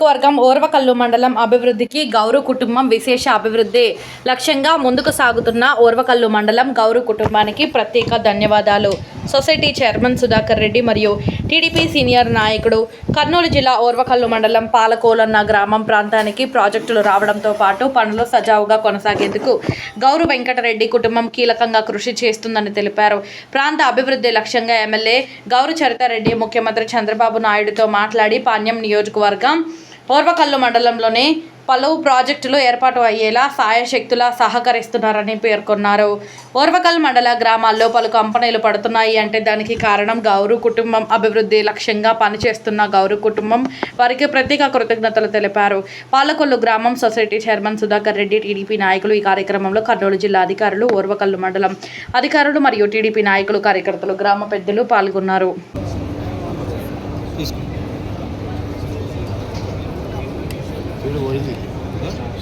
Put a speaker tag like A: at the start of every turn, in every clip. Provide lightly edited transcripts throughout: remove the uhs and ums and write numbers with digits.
A: నియోజకవర్గం ఓర్వకల్లు మండలం అభివృద్ధికి గౌరు కుటుంబం విశేష అభివృద్ధి లక్ష్యంగా ముందుకు సాగుతున్న ఓర్వకల్లు మండలం గౌరు కుటుంబానికి ప్రత్యేక ధన్యవాదాలు. సొసైటీ చైర్మన్ సుధాకర్ రెడ్డి మరియు టీడీపీ సీనియర్ నాయకుడు. కర్నూలు జిల్లా ఓర్వకల్లు మండలం పాలకోలన్న గ్రామం ప్రాంతానికి ప్రాజెక్టులు రావడంతో పాటు పనులు సజావుగా కొనసాగేందుకు గౌరు వెంకటరెడ్డి కుటుంబం కీలకంగా కృషి చేస్తుందని తెలిపారు. ప్రాంత అభివృద్ధి లక్ష్యంగా ఎమ్మెల్యే గౌరు చరితారెడ్డి ముఖ్యమంత్రి చంద్రబాబు నాయుడుతో మాట్లాడి పాణ్యం నియోజకవర్గం ఓర్వకల్లు మండలంలోని పలు ప్రాజెక్టులు ఏర్పాటు అయ్యేలా సాయశక్తులా సహకరిస్తున్నారని పేర్కొన్నారు. ఓర్వకల్ మండల గ్రామాల్లో పలు కంపెనీలు పడుతున్నాయి అంటే దానికి కారణం గౌరు కుటుంబం అభివృద్ధి లక్ష్యంగా పనిచేస్తున్న గౌరు కుటుంబం వారికి ప్రత్యేక కృతజ్ఞతలు తెలిపారు. పాలకొల్లు గ్రామం society chairman Sudhakar Reddy, TDP నాయకులు ఈ కార్యక్రమంలో కర్నూలు జిల్లా అధికారులు, ఓర్వకల్లు మండలం అధికారులు మరియు టీడీపీ నాయకులు, కార్యకర్తలు, గ్రామ పెద్దలు పాల్గొన్నారు.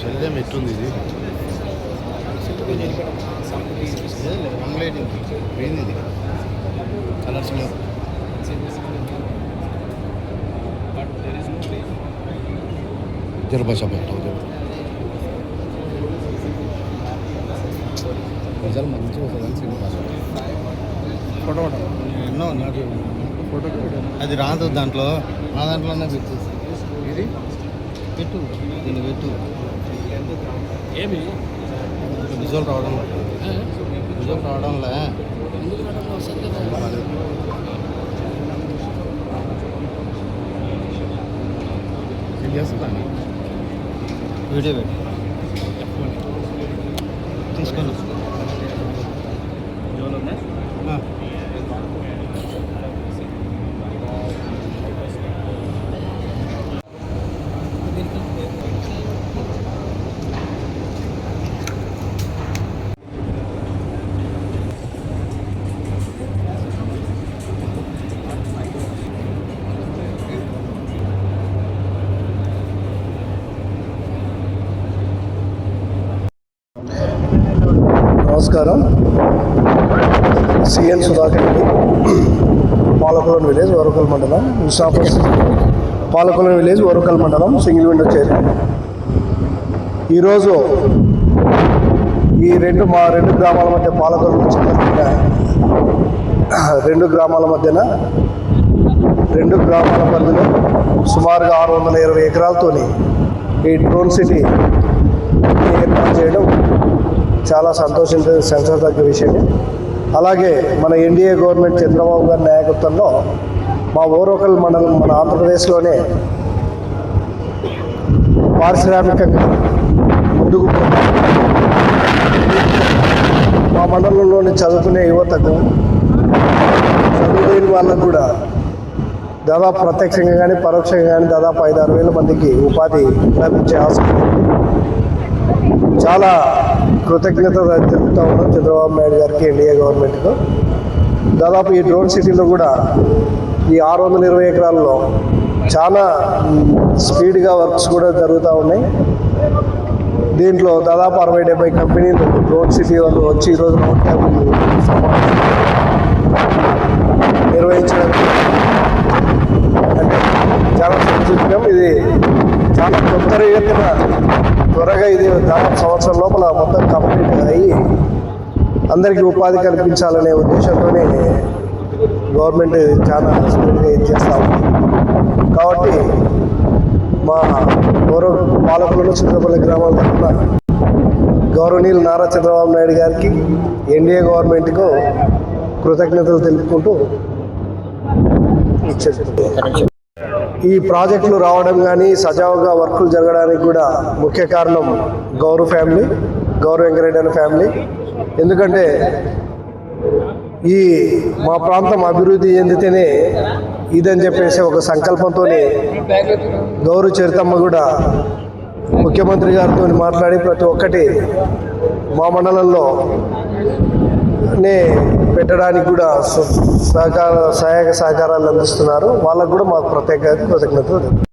B: శరీరం ఎట్టుంది ఇది పోయింది, ఇది కలర్స్ జరభాష రిజల్ట్ మంచిగా వస్తుంది. సినిమా భాష ఫోటో ఎన్నో నాకు ఫోటో అది రాదు, దాంట్లో నా దాంట్లోనే పెట్టు, ఇది పెట్టు, దీన్ని పెట్టు. ఏమి విజువల్ రావడంలే చేస్తాను. వీడియో పెట్టు తీసుకొని
C: నమస్కారం. సిఎన్ సుధాకర్ రెడ్డి, పాలకొలం విలేజ్, ఓర్వకల్ మండలం, పాలకొలం విలేజ్, ఓర్వకల్ మండలం, సింగిల్ విండో చైర్మన్. ఈరోజు ఈ రెండు గ్రామాల మధ్య, పాలకొలం రెండు గ్రామాల మధ్యన, రెండు గ్రామాల పరిధిలో సుమారుగా 620 ఎకరాలతో ఈ డ్రోన్ సిటీ ఏర్పాటు చేయడం చాలా సంతోషించదగ్గ విషయం. అలాగే మన ఎన్డీఏ గవర్నమెంట్ చంద్రబాబు గారి నాయకత్వంలో మా ఓర్వకల్ మండలం మన ఆంధ్రప్రదేశ్లోనే పారిశ్రామికంగా ముందుకు మా మండలంలోని చదువుకునే యువతకు, చదువులేని వాళ్ళకు కూడా దాదాపు ప్రత్యక్షంగా కానీ పరోక్షంగా కానీ దాదాపు 5-6 వేల మందికి ఉపాధి లభించే ఆస్కారం. చాలా కృతజ్ఞత తెలుపుతా ఉన్నాం చంద్రబాబు నాయుడు గారికి, ఎన్డీఏ గవర్నమెంట్కు. దాదాపు ఈ డ్రోన్ సిటీలో కూడా ఈ 620 ఎకరాల్లో చాలా స్పీడ్గా వర్క్స్ కూడా జరుగుతూ ఉన్నాయి. దీంట్లో దాదాపు 60-70 కంపెనీలు డ్రోన్ సిటీ వాళ్ళు వచ్చి ఈరోజు నిర్వహించడానికి అంటే చాలా సంతోషం. ఇది చాలా త్వరగా ఇది దాదాపు సంవత్సరం లోపల మొత్తం కంప్లీట్ అయ్యి అందరికీ ఉపాధి కల్పించాలనే ఉద్దేశంతోనే గవర్నమెంట్ చాలా స్పీడ్గా ఇది చేస్తూ ఉంది. కాబట్టి మా పాలకులను చింతపల్లి గ్రామంలో ఉన్న గౌరవనీయులు నారా చంద్రబాబు నాయుడు గారికి, ఎన్డీఏ గవర్నమెంట్కు కృతజ్ఞతలు తెలుపుకుంటూ ఈ ప్రాజెక్టులు రావడం కానీ సజావుగా వర్కులు జరగడానికి కూడా ముఖ్య కారణం గౌరు ఫ్యామిలీ, గౌరు వెంకరెడ్డి అనే ఫ్యామిలీ. ఎందుకంటే ఈ మా ప్రాంతం అభివృద్ధి చెందితేనే ఇదని చెప్పేసి ఒక సంకల్పంతోనే గౌరు చరితమ్మ కూడా ముఖ్యమంత్రి గారితో మాట్లాడి ప్రతి ఒక్కటి మా మండలంలో పెట్టడానికి కూడా సహాయక సహకారాలు అందిస్తున్నారు. వాళ్ళకు కూడా మాకు ప్రత్యేక కృతజ్ఞతలు.